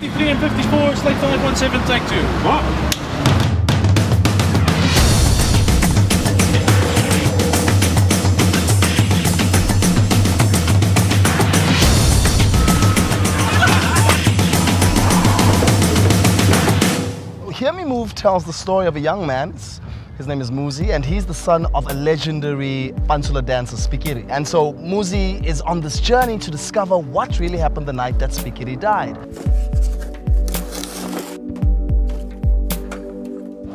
53 and 54, slide 517, take 2. What? Hear Me Move tells the story of a young man. His name is Muzi, and he's the son of a legendary Pansula dancer, Spikiri. And so Muzi is on this journey to discover what really happened the night that Spikiri died.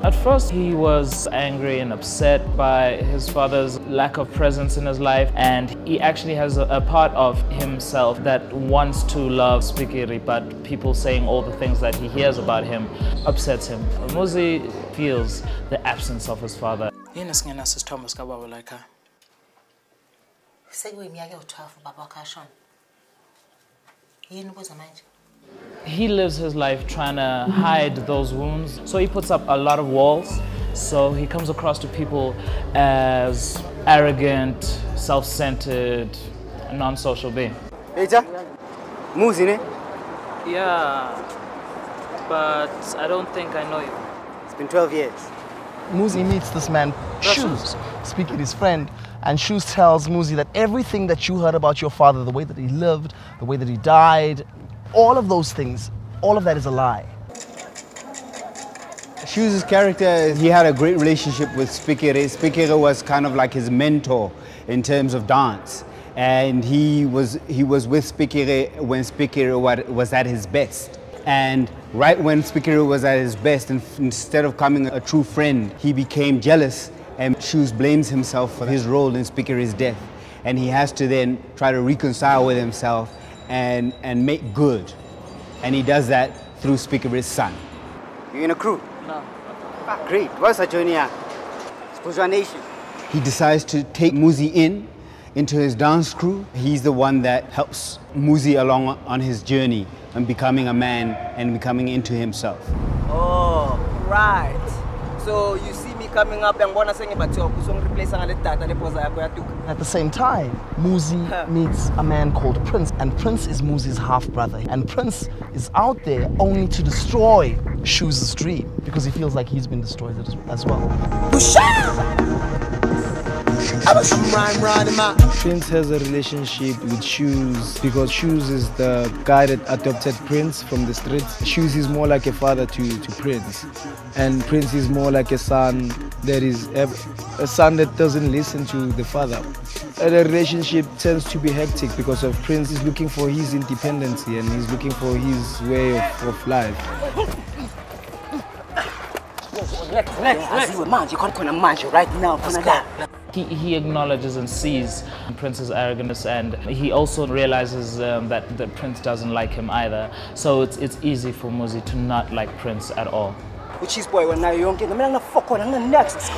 At first, he was angry and upset by his father's lack of presence in his life, and he actually has a part of himself that wants to love Spikiri, but people saying all the things that he hears about him upsets him. Muzi feels the absence of his father. He lives his life trying to hide those wounds, so he puts up a lot of walls. So he comes across to people as arrogant, self-centered, non-social being. Hey, Muzi, ne? Yeah, but I don't think I know you. It's been 12 years. Muzi meets this man, Shoes, Spikiri's friend, and Shoes tells Muzi that everything that you heard about your father, the way that he lived, the way that he died, all of those things, all of that is a lie. Shoes' character, he had a great relationship with Spikiri. Spikiri was kind of like his mentor in terms of dance. And he was with Spikiri when Spikiri was at his best. And right when Spikiri was at his best, instead of becoming a true friend, he became jealous, and Shoes blames himself for his role in Spikiri's death. And he has to then try to reconcile with himself and make good. And he does that through Spikiri's son. You in a crew? No. Ah, great. What's that journey? Nation. He decides to take Muzi into his dance crew. He's the one that helps Muzi along on his journey and becoming a man and becoming into himself. Oh, right. So you see me coming up and saying about At the same time, Muzi meets a man called Prince, and Prince is Muzi's half-brother. And Prince is out there only to destroy Shoes' dream, because he feels like he's been destroyed as well. Prince has a relationship with Shoes because Shoes is the guy that adopted Prince from the streets. Shoes is more like a father to Prince, and Prince is more like a son that is a son that doesn't listen to the father. And the relationship tends to be hectic because of Prince is looking for his independence and he's looking for his way of life. He acknowledges and sees Prince's arrogance, and he also realizes that the Prince doesn't like him either. So it's easy for Muzi to not like Prince at all. Which is boy when now you don't get the fuck on the next.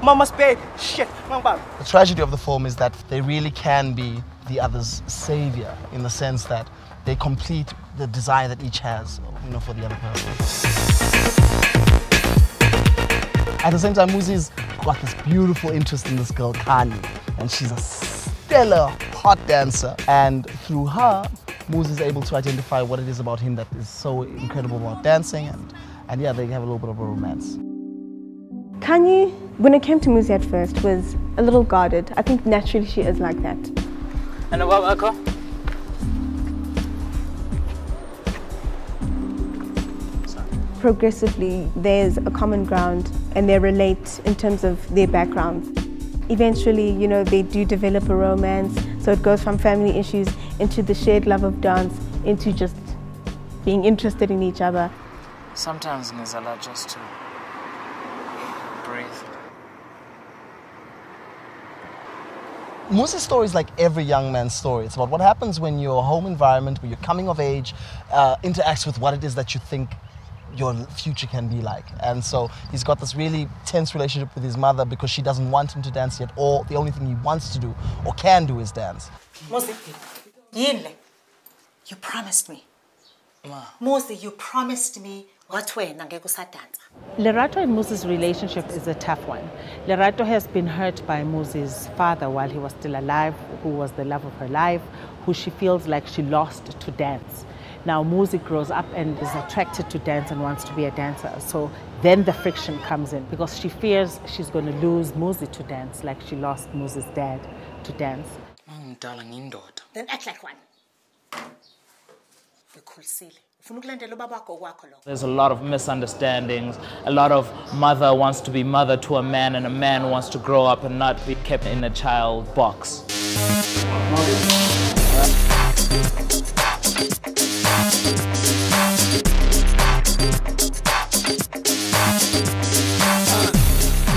Mama's pay shit. The tragedy of the film is that they really can be the other's savior, in the sense that they complete the desire that each has, for the other person. At the same time, Muzi's got this beautiful interest in this girl, Kani, and she's a stellar hot dancer. And through her, Muzi's able to identify what it is about him that is so incredible about dancing, and yeah, they have a little bit of a romance. Kani, when it came to Muzi at first, was a little guarded. I think naturally she is like that. And about Akko? Progressively, there's a common ground and they relate in terms of their backgrounds. Eventually, they do develop a romance, so it goes from family issues into the shared love of dance, into just being interested in each other. Sometimes Nizala just to breathe. Muzi's story is like every young man's story. It's about what happens when your home environment, when you're coming of age, interacts with what it is that you think your future can be like. And so he's got this really tense relationship with his mother because she doesn't want him to dance yet, or the only thing he wants to do or can do is dance. Muzi, you promised me. Muzi, you promised me what way nangeko sadansa. Lerato and Muzi's relationship is a tough one. Lerato has been hurt by Muzi's father while he was still alive, who was the love of her life, who she feels like she lost to dance. Now Muzi grows up and is attracted to dance and wants to be a dancer. So then the friction comes in because she fears she's going to lose Muzi to dance, like she lost Muzi's dad to dance. Then act like one. There's a lot of misunderstandings. A lot of mother wants to be mother to a man, and a man wants to grow up and not be kept in a child box.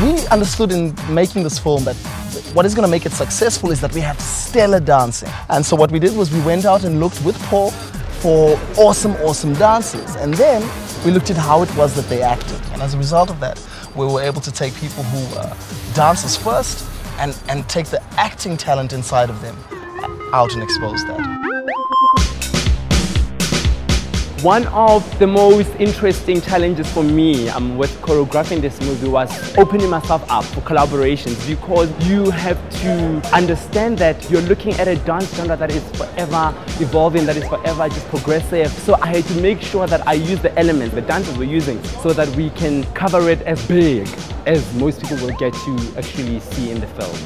We understood in making this film that what is going to make it successful is that we have stellar dancing. And so what we did was we went out and looked with Paul for awesome dancers. And then we looked at how it was that they acted. And as a result of that, we were able to take people who are dancers first and take the acting talent inside of them out and expose that. One of the most interesting challenges for me with choreographing this movie was opening myself up for collaborations, because you have to understand that you're looking at a dance genre that is forever evolving, that is forever just progressive. So I had to make sure that I use the elements, the dancers we're using, so that we can cover it as big as most people will get to actually see in the film.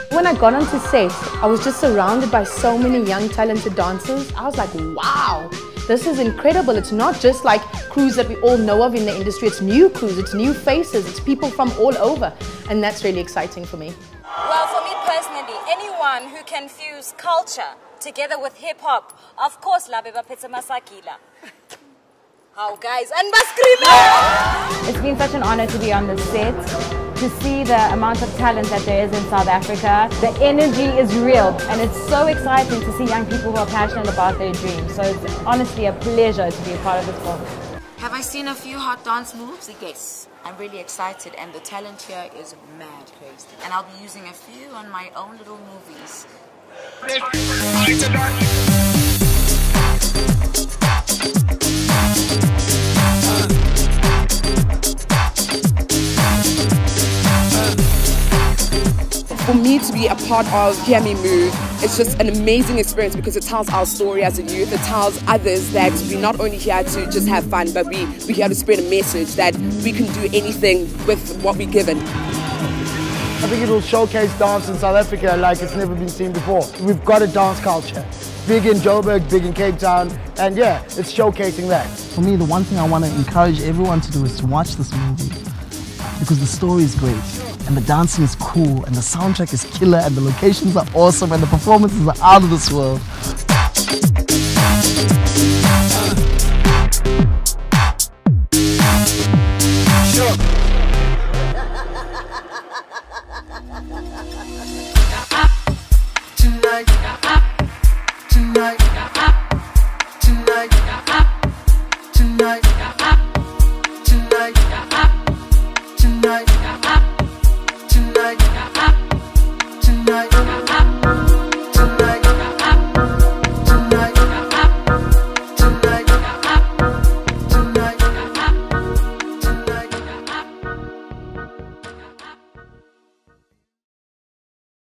When I got onto set, I was just surrounded by so many young talented dancers. I was like, wow, this is incredible. It's not just like crews that we all know of in the industry. It's new crews, it's new faces, it's people from all over. And that's really exciting for me. Well, for me personally, anyone who can fuse culture together with hip-hop, of course, la beba pizza masakila. How guys, and baskrila! It's been such an honor to be on this set, to see the amount of talent that there is in South Africa. The energy is real, and it's so exciting to see young people who are passionate about their dreams. So it's honestly a pleasure to be a part of this film. Have I seen a few hot dance moves? Yes. I'm really excited, and the talent here is mad crazy. And I'll be using a few on my own little movies. For me to be a part of Hear Me Move, it's just an amazing experience because it tells our story as a youth. It tells others that we're not only here to just have fun, but we're here to spread a message that we can do anything with what we're given. I think it will showcase dance in South Africa like it's never been seen before. We've got a dance culture. Big in Joburg, big in Cape Town, and yeah, it's showcasing that. For me, the one thing I want to encourage everyone to do is to watch this movie because the story is great. And the dancing is cool, and the soundtrack is killer, and the locations are awesome, and the performances are out of this world. Tonight.